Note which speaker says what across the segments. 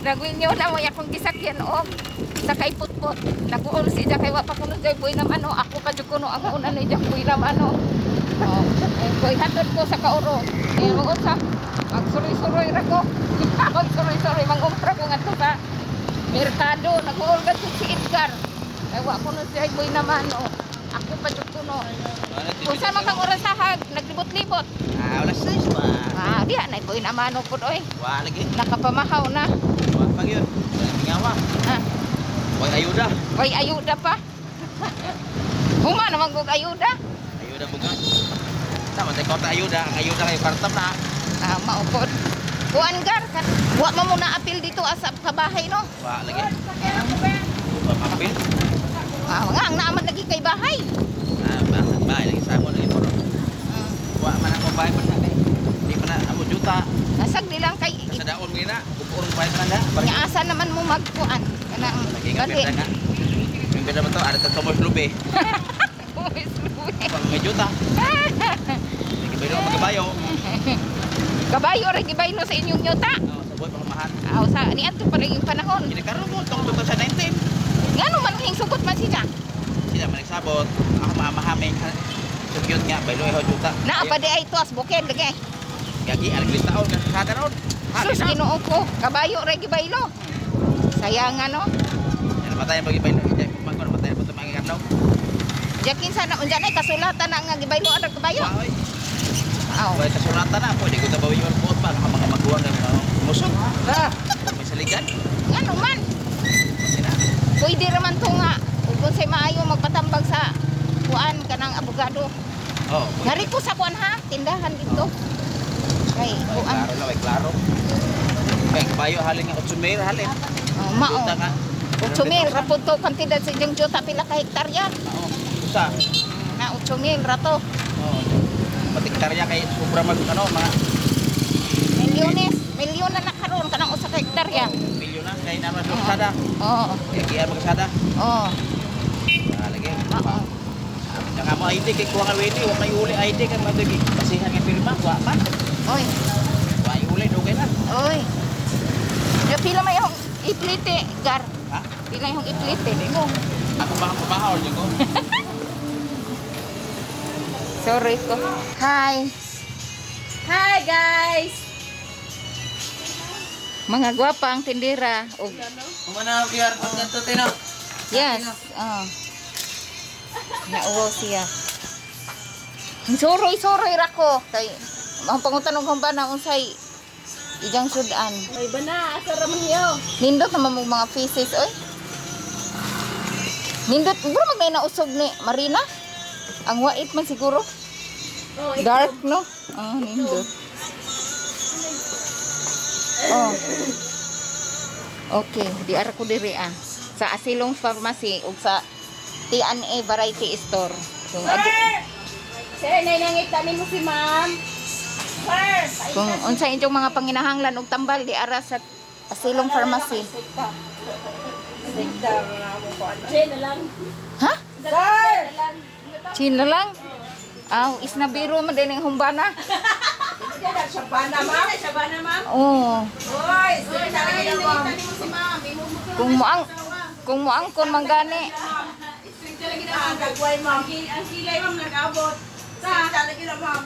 Speaker 1: Nagwinyo na mo akong gisakyan og sakay putput. Naguol si Jack kay wa pa kuno jay boy naman no. Ako pa jud kuno ang una ni Jack boy naman no. Oh, boy hatod ko sa kauro. Mo sa magsuroy-suroy ra ko. Magsuroy-suroy mangumpra ko ngadto sa merkado. Naguol gadto si Edgar. Kay wa kuno jay boy naman no. Ako pa jud kuno. Kung saan man kang oras sahag, naglibot-libot.
Speaker 2: Wala size ba?
Speaker 1: Diya na boy naman no pud oy.
Speaker 2: Wala lagi.
Speaker 1: Nakapamahaw na.
Speaker 2: Wala pag yun. Tingawa. Wala ayuda.
Speaker 1: Way ayuda pa. Huma naman kog ayuda.
Speaker 2: Ayuda bunga. Tama tayo kota ayuda. Ang ayuda kayo kartam na.
Speaker 1: Maupod. Kuan gar kan. Wa man mo na apil dito asa sa bahay no.
Speaker 2: Wala lagi. Papapil.
Speaker 1: Nga ang naaman lagi kay bahay.
Speaker 2: Bahay lagi sa mo lagi po. Wa man ako bahay pa na kay. Di pa na amo juta.
Speaker 1: Nasag nilang kay
Speaker 2: Sa daon mo na. Upurong bahay pa na.
Speaker 1: nya asa naman mo magkuan. Kanang
Speaker 2: Lagi nga
Speaker 1: bali.
Speaker 2: pera nga. Yung pera ba to? Ada tatomos lubi. Pang may juta. Lagi ba yung magabayo?
Speaker 1: Kabayo ra gibaylo sa inyong yuta.
Speaker 2: Sa buhay pangamahan.
Speaker 1: Sa ni adto pa rin yung panahon.
Speaker 2: Kinakaroon mo itong 2019.
Speaker 1: Ngano man hing sugot man siya.
Speaker 2: Sila man nagsabot. Ako mamahaming. So cute nga. Baylo iho juta.
Speaker 1: Naa pa di ay tuas bukid lagi.
Speaker 2: Gagi, aliglis taon. Kada ron.
Speaker 1: Sus Ginoo ko, kabayo ra gibaylo. Sayang ano.
Speaker 2: Yan matayan pag ibaylo. Magkano matayan po ito mga kadlaw.
Speaker 1: Jakin sana unja nay kasulatan na nga gibaylo ara kabayo.
Speaker 2: Wow.
Speaker 1: Aw.
Speaker 2: Kaya kasulatan na. Pwede ko tabawi yung buot pa. Naka mga maguwan ng musog. Pag may saligan.
Speaker 1: Ngano man.
Speaker 2: Sina.
Speaker 1: Pwede raman to nga. Kung say maayo magpatambag sa kuan kanang abogado.
Speaker 2: Oh.
Speaker 1: Ngari ko sa kuan ha, tindahan dito. Kay kuan.
Speaker 2: Klaro na. Klaro. Kaya kabayo halin nga 8 mayor halin.
Speaker 1: Mao.
Speaker 2: Juta nga.
Speaker 1: 8,000 ra pud to kantidad sa inyong juta pila ka hektarya.
Speaker 2: Oo. Usa.
Speaker 1: Na 8,000 ra to.
Speaker 2: Oo. Patiktarya kay sobra mag ano mga
Speaker 1: Milyon na nakaroon kanang usa ka hektarya.
Speaker 2: milyon na kay naman sa sada.
Speaker 1: Oo.
Speaker 2: Kaya kaya magsada.
Speaker 1: Oo.
Speaker 2: Lagi.
Speaker 1: Oo.
Speaker 2: Saka mo ID kay kuha ka wedi, wa kay uli ID kay madagi. Basihan nga pirma, wa man.
Speaker 1: Oy.
Speaker 2: Wa uli dugay na.
Speaker 1: Oy. Ya pila may yung iplite gar.
Speaker 2: Ha?
Speaker 1: Pila yung iplite mo.
Speaker 2: Ako ba pabahaw niyo ko?
Speaker 1: Sorry ko. Hi. Hi guys. Mga gwapang tindera.
Speaker 2: Kumana biar pagkanto tino.
Speaker 1: Yes. Nauwaw siya. Soroy ra ko. Kay ang pangutanong kong ba na unsay ijang sudan.
Speaker 3: Ay bana, asa ra man yo.
Speaker 1: Nindot naman mo mga pieces oy. Nindot bro magay na usog ni Marina. Ang wait man siguro.
Speaker 3: Oh,
Speaker 1: Dark no? Nindot. Oh. Okay, di ara ko diri sa Asilong Pharmacy ug sa T&A Variety Store. Kung
Speaker 3: Sir, nainangita ni mo si ma'am. Sir,
Speaker 1: kung unsa inyong mga panginahanglan og tambal di ara sa Asilong Pharmacy.
Speaker 3: Sekta na mo ko. Sir, na lang.
Speaker 1: Ha?
Speaker 3: Sir, na lang.
Speaker 1: Chino lang? Is na biro man din ang humbana.
Speaker 3: Shabana ma'am. Shabana ma'am.
Speaker 1: Oo.
Speaker 3: Oy, sir, nainangita ni mo si ma'am.
Speaker 1: Kung muangkon man gani.
Speaker 3: Ang gagway ma'am. Ang kilay ma'am nag-abot. Sa talaga na ma'am.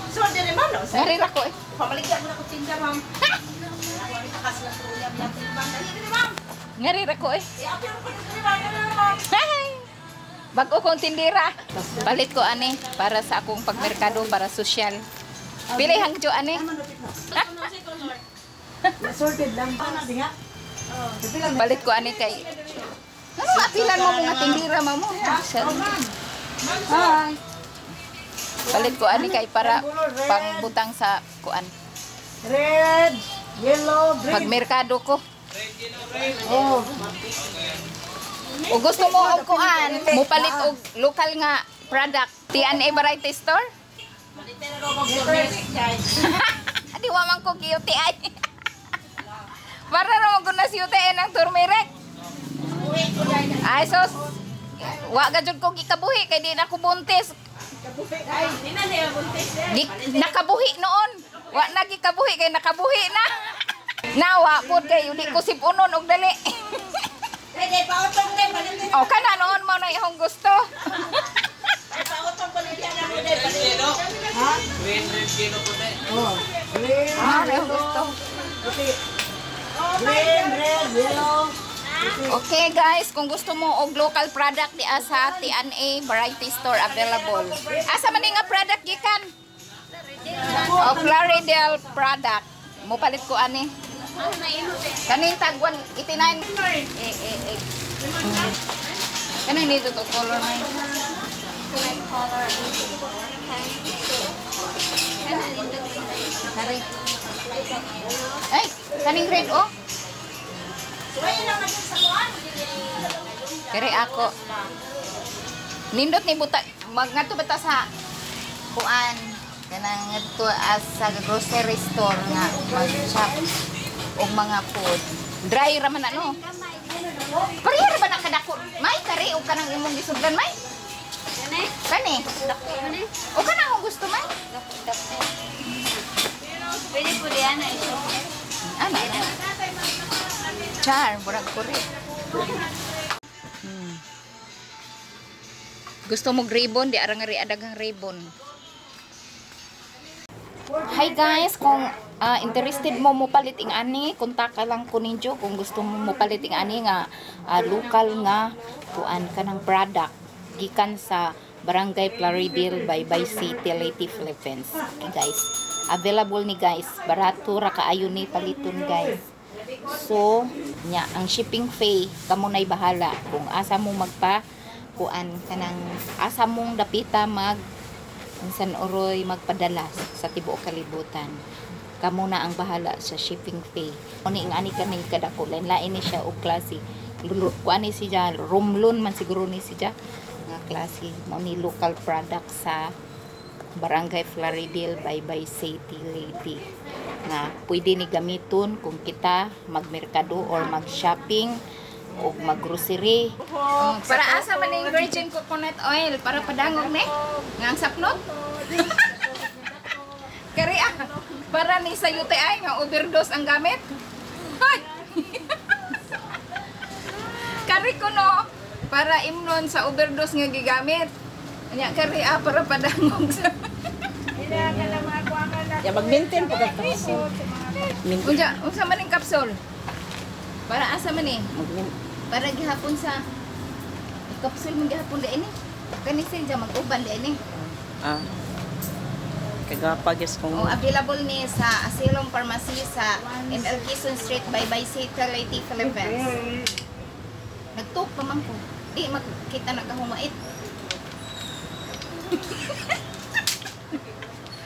Speaker 3: So, dire ma'am no?
Speaker 1: Ngari ra ko eh.
Speaker 3: Pamaligyan mo na ko tinda ma'am. Takas na tuya biya ma'am. Dali ma'am.
Speaker 1: Ngari ra ko eh.
Speaker 3: I-upload ko na ma'am.
Speaker 1: Bago kong tindira. Palit ko ani para sa akong pagmerkado para sosyal. Pili hang jo ani.
Speaker 3: Sorted lang. Nga.
Speaker 1: Palit ko ani kay. Ano apilan mo mga tindira mo? Hi. Palit ko ani kay para pangbutang sa kuan.
Speaker 3: Red, yellow, green.
Speaker 1: Pagmerkado ko.
Speaker 3: Oh.
Speaker 1: O gusto mo og kuan, mo palit og lokal nga product. T&A Variety Store? Adi wa man ko QTI. Para ra mo na si UTI ng turmeric. Ay sos. Wa ga jud ko gikabuhi kay di na ko buntis.
Speaker 3: Ay, di na niya buntis.
Speaker 1: Nakabuhi noon. Wa nagi kabuhi kay nakabuhi na. Nawa pud kay uli ko sipunon og dali.
Speaker 3: Pwede pa utong din palit.
Speaker 1: O kana noon mo na ihong gusto.
Speaker 3: Pa utong palit na mo din palit. Ha?
Speaker 2: 300 kilo po na.
Speaker 3: Oh. Green.
Speaker 1: Ah, na ihong gusto.
Speaker 3: Green, red, yellow.
Speaker 1: Okay guys, kung gusto mo og local product di sa TNA Variety Store available. Asa man ni nga product gikan? O Claridel product. Mo palit ko ani. Kanin tagwan 89. Kanin dito to color na. Kare. Ay, kaning red oh. Kere ako. Nindot ni buta magngadto bata sa kuan kanang ngadto as sa grocery store nga mag-shop og mga food. Dry ra man ano. Pareha ra ba na kadako? May kare og kanang imong gisugdan may? Kani? O kana akong gusto may?
Speaker 3: Pwede po diyan na ito.
Speaker 1: Ano? Char, burag kuri. Gusto mo ribbon? Di arang nga adagang ribbon. Hi guys, kung interested mo palit ing ani, kontak ka lang ko ninyo kung gusto mo palit ing ani nga local nga kuan kanang product gikan sa Barangay Plaridel, Baybay City, Leyte, Philippines. Okay guys, available ni guys, barato ra kaayo ni paliton guys. So, nya ang shipping fee kamo nay bahala kung asa mo magpa kuan kanang asa mong dapita mag minsan oroy magpadala sa tibuok kalibutan. Kamo na ang bahala sa shipping fee. Oni ang ani kaning kadako lain ni siya og klase. Kuan ni siya rumlon man siguro ni siya nga klase mo ni local product sa Barangay Plaridel, Baybay City, Leyte. Nga pwede ni gamiton kung kita magmerkado or mag-shopping o mag-grocery. Para asa man yung virgin coconut oil para padangog ni nga ang sapnot. Kari para ni sa UTI nga overdose ang gamit. Hoy. Kari ko no para imnon sa overdose nga gigamit. Nya kari para padangog sa.
Speaker 3: Ya mag-maintain po ka
Speaker 1: Unsa man ning capsule? Para asa man ni? Para gihapon sa capsule mo gihapon di ini. Kani siya mag-uban di ini.
Speaker 3: Kagapagis kong
Speaker 1: Available ni sa Asylum Pharmacy sa ML Quezon Street, Baybay City, Leyte, Philippines. Nagtuk pa man ko. Di makita nagahumait.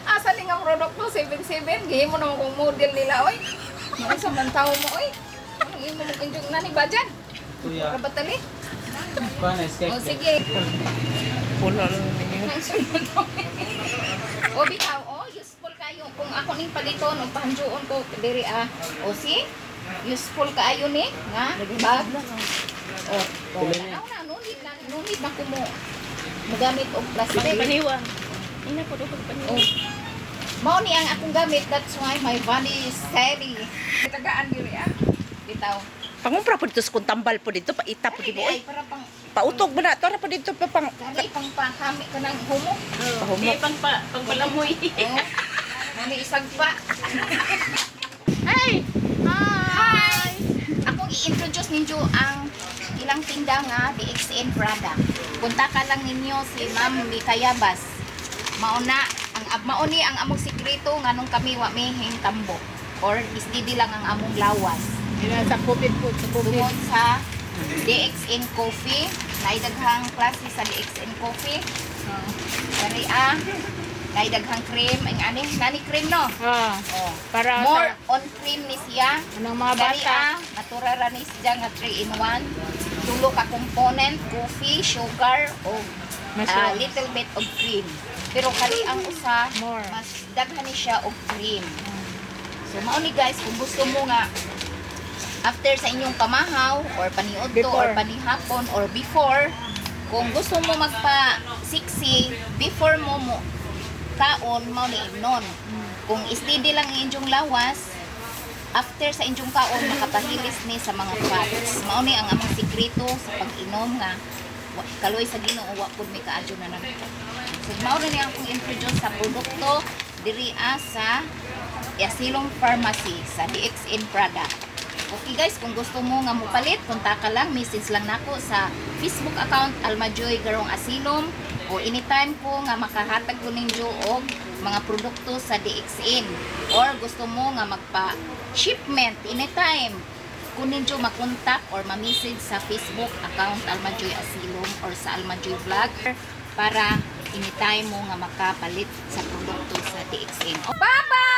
Speaker 1: Asa ni nga produkto 77 gihi mo naman kung model nila oy. Mga sa man tao mo oy. Ano imo mo kanjung nani bajan?
Speaker 2: Kuya.
Speaker 1: Rabatali.
Speaker 2: Kuan escape.
Speaker 1: O sige.
Speaker 3: pulo
Speaker 1: O bitaw, useful kayo kung ako ning paliton o pahanjuon ko diri O si useful kaayo ni nga bag. O na nunit na ko mo gamit og plastic.
Speaker 3: paniwang ina po do paniwang
Speaker 1: Mao ni ang akong gamit, that's why my body is steady. Tagaan diri bitaw.
Speaker 3: pangumpra po dito sa kung tambal po dito paita po dito
Speaker 1: Ay para pang
Speaker 3: pautog ba na to ra po dito pa pang
Speaker 1: kani pang kami ka ng humo.
Speaker 3: di pangpalamoy
Speaker 1: Nani isag pa. Hey! Hi! Akong i-introduce ninyo ang ilang tinda nga DXN product. Punta ka lang ninyo si Ma'am Mikayabas. Mauna mauni ang among sikreto nganong kami wa may hingtambo or isdidi lang ang among lawas.
Speaker 3: sa COVID po
Speaker 1: Tungod sa DXN coffee, naidaghang klase sa DXN coffee. Dari naidaghang cream, ang nani cream no.
Speaker 3: para
Speaker 1: More on cream ni siya.
Speaker 3: anong mga
Speaker 1: Dari natural ra ni siya nga 3 in 1. Tulo ka component, coffee, sugar o little bit of cream. Pero kali ang usa
Speaker 3: More.
Speaker 1: mas daghan ni siya og cream. So mao ni guys kung gusto mo nga after sa inyong pamahaw or paniudto
Speaker 3: Before.
Speaker 1: or panihapon or before kung gusto mo magpa sexy before mo kaon mao ni imnon.
Speaker 4: Kung steady lang ang inyong lawas, after sa inyong kaon, makapahilis ni sa mga fats. Mao ni ang among sikreto sa pag-inom nga kaloy sa Ginoo wa pud may kaadyo na nang. So mao ni ang kong introduce sa produkto diri sa Asilom Pharmacy sa DXN product. Okay guys, kung gusto mo nga mupalit, kontak ka lang, message lang nako sa Facebook account Almajoy Garong Asilom o anytime ko nga makahatag ko ninyo og mga produkto sa DXN or gusto mo nga magpa-shipment anytime kung ninyo makontak or ma-message sa Facebook account Almajoy Asilom or sa Almajoy Vlog para anytime mo nga makapalit sa produkto sa DXN. Bye-bye!